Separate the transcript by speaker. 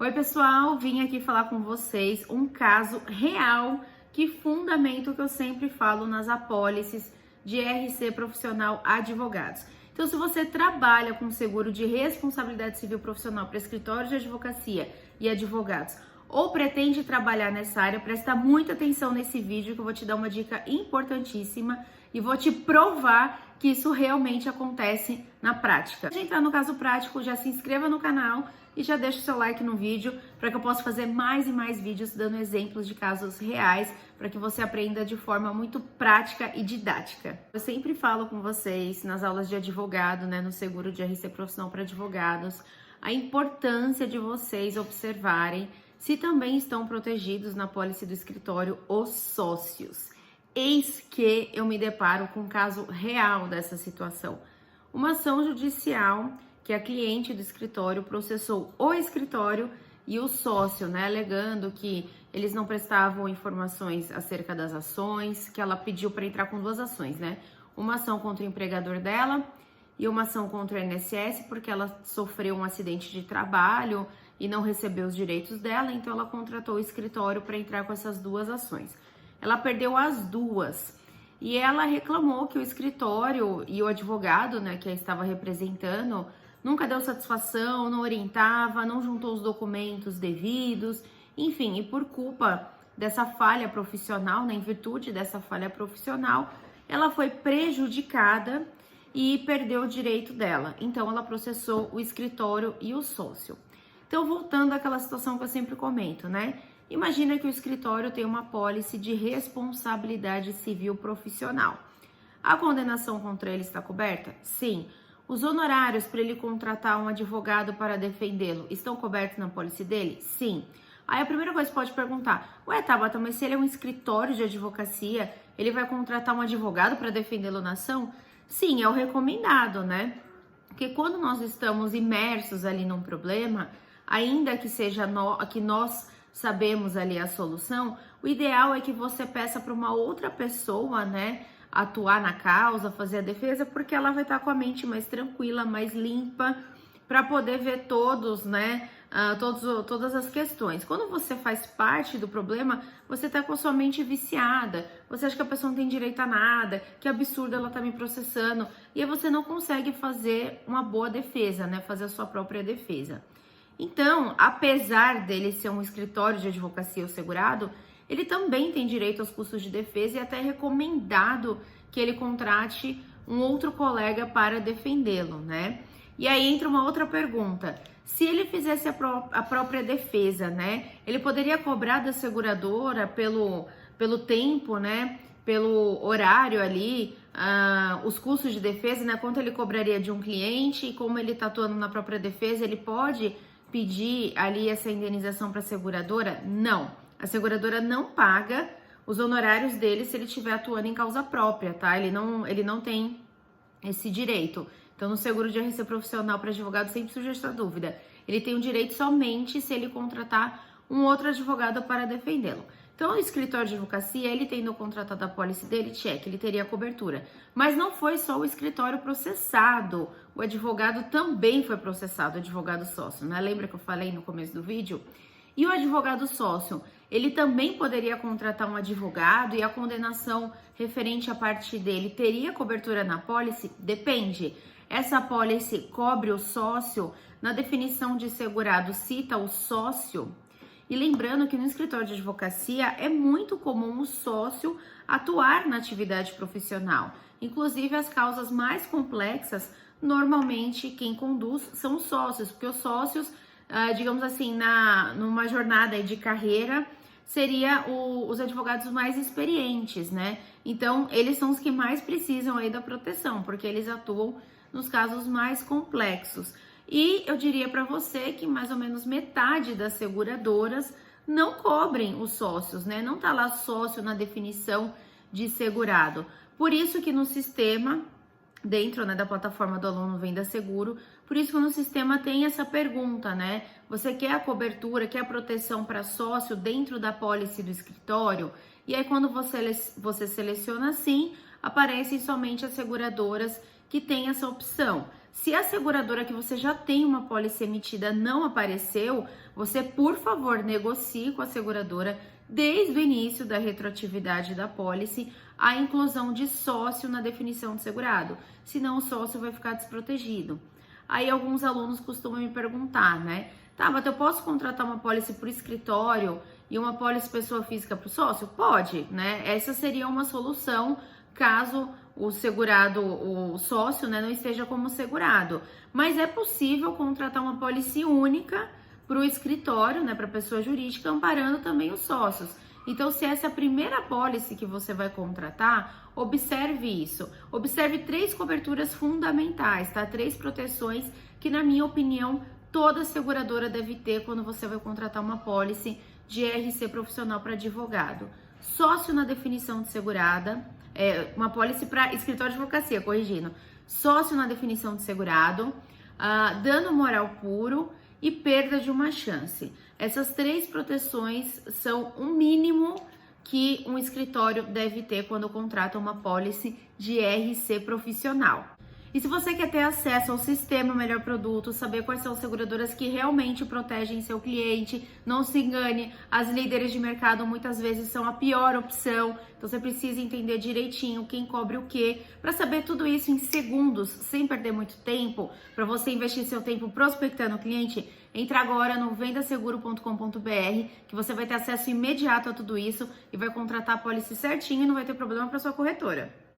Speaker 1: Oi, pessoal, vim aqui falar com vocês um caso real que fundamenta o que eu sempre falo nas apólices de RC Profissional Advogados. Então, se você trabalha com seguro de responsabilidade civil profissional para escritórios de advocacia e advogados, ou pretende trabalhar nessa área, presta muita atenção nesse vídeo que eu vou te dar uma dica importantíssima e vou te provar que isso realmente acontece na prática. Antes de entrar no caso prático, já se inscreva no canal e já deixa o seu like no vídeo para que eu possa fazer mais e mais vídeos dando exemplos de casos reais para que você aprenda de forma muito prática e didática. Eu sempre falo com vocês nas aulas de advogado, no seguro de RC profissional para advogados, a importância de vocês observarem se também estão protegidos na apólice do escritório os sócios. Eis que eu me deparo com um caso real dessa situação. Uma ação judicial que a cliente do escritório processou o escritório e o sócio, alegando que eles não prestavam informações acerca das ações, que ela pediu para entrar com duas ações, Uma ação contra o empregador dela e uma ação contra o INSS, porque ela sofreu um acidente de trabalho e não recebeu os direitos dela, então ela contratou o escritório para entrar com essas duas ações. Ela perdeu as duas e ela reclamou que o escritório e o advogado, que a estava representando, nunca deu satisfação, não orientava, não juntou os documentos devidos, enfim, e por culpa dessa falha profissional, em virtude dessa falha profissional, ela foi prejudicada e perdeu o direito dela. Então, ela processou o escritório e o sócio. Então, voltando àquela situação que eu sempre comento, Imagina que o escritório tem uma apólice de responsabilidade civil profissional. A condenação contra ele está coberta? Sim. Os honorários para ele contratar um advogado para defendê-lo estão cobertos na apólice dele? Sim. Aí a primeira coisa que você pode perguntar, Tabata, mas se ele é um escritório de advocacia, ele vai contratar um advogado para defendê-lo na ação? Sim, é o recomendado, Porque quando nós estamos imersos ali num problema, ainda que seja que nós sabemos ali a solução, o ideal é que você peça para uma outra pessoa, atuar na causa, fazer a defesa, porque ela vai estar com a mente mais tranquila, mais limpa, para poder ver todas as questões. Quando você faz parte do problema, você está com a sua mente viciada, você acha que a pessoa não tem direito a nada, que absurdo ela tá me processando, e aí você não consegue fazer uma boa defesa, fazer a sua própria defesa. Então, apesar dele ser um escritório de advocacia ou segurado, ele também tem direito aos custos de defesa e até é recomendado que ele contrate um outro colega para defendê-lo, E aí entra uma outra pergunta. Se ele fizesse a própria defesa, ele poderia cobrar da seguradora pelo tempo, pelo horário ali, os custos de defesa, quanto ele cobraria de um cliente e como ele está atuando na própria defesa, ele pode pedir ali essa indenização para a seguradora? Não. A seguradora não paga os honorários dele se ele estiver atuando em causa própria, Ele não tem esse direito. Então, no seguro de RC profissional para advogado, sempre surge essa dúvida. Ele tem o direito somente se ele contratar um outro advogado para defendê-lo. Então, o escritório de advocacia, ele tendo contratado a apólice dele, ele teria cobertura. Mas não foi só o escritório processado, o advogado também foi processado, o advogado sócio, Lembra que eu falei no começo do vídeo? E o advogado sócio, ele também poderia contratar um advogado e a condenação referente à parte dele teria cobertura na apólice? Depende. Essa apólice cobre o sócio? Na definição de segurado, cita o sócio? E lembrando que no escritório de advocacia é muito comum o sócio atuar na atividade profissional. Inclusive, as causas mais complexas, normalmente quem conduz são os sócios, porque os sócios, digamos assim, numa jornada de carreira, seria os advogados mais experientes, Então, eles são os que mais precisam aí da proteção, porque eles atuam nos casos mais complexos. E eu diria para você que mais ou menos metade das seguradoras não cobrem os sócios, Não tá lá sócio na definição de segurado. Por isso que no sistema, dentro da plataforma do aluno Venda Seguro, por isso que no sistema tem essa pergunta, Você quer a cobertura, quer a proteção para sócio dentro da apólice do escritório? E aí quando você seleciona sim, aparecem somente as seguradoras que têm essa opção. Se a seguradora que você já tem uma pólice emitida não apareceu, você, por favor, negocie com a seguradora desde o início da retroatividade da pólice a inclusão de sócio na definição de segurado, senão o sócio vai ficar desprotegido. Aí alguns alunos costumam me perguntar, né? Tá, mas eu posso contratar uma pólice por escritório e uma pólice pessoa física para o sócio? Pode, né? Essa seria uma solução caso o segurado, o sócio, né, não esteja como segurado. Mas é possível contratar uma pólice única para o escritório, né, para a pessoa jurídica, amparando também os sócios. Então, se essa é a primeira pólice que você vai contratar, observe isso. Observe 3 coberturas fundamentais, tá? 3 proteções que, na minha opinião, toda seguradora deve ter quando você vai contratar uma pólice de RC profissional para advogado. Sócio na definição de segurada, uma pólice para escritório de advocacia, corrigindo. Sócio na definição de segurado, dano moral puro e perda de uma chance. Essas 3 proteções são o mínimo que um escritório deve ter quando contrata uma pólice de RC profissional. E se você quer ter acesso ao sistema Melhor Produto, saber quais são as seguradoras que realmente protegem seu cliente, não se engane, as líderes de mercado muitas vezes são a pior opção, então você precisa entender direitinho quem cobre o quê, para saber tudo isso em segundos, sem perder muito tempo, para você investir seu tempo prospectando o cliente, entra agora no vendaseguro.com.br, que você vai ter acesso imediato a tudo isso e vai contratar a pólice certinho e não vai ter problema para sua corretora.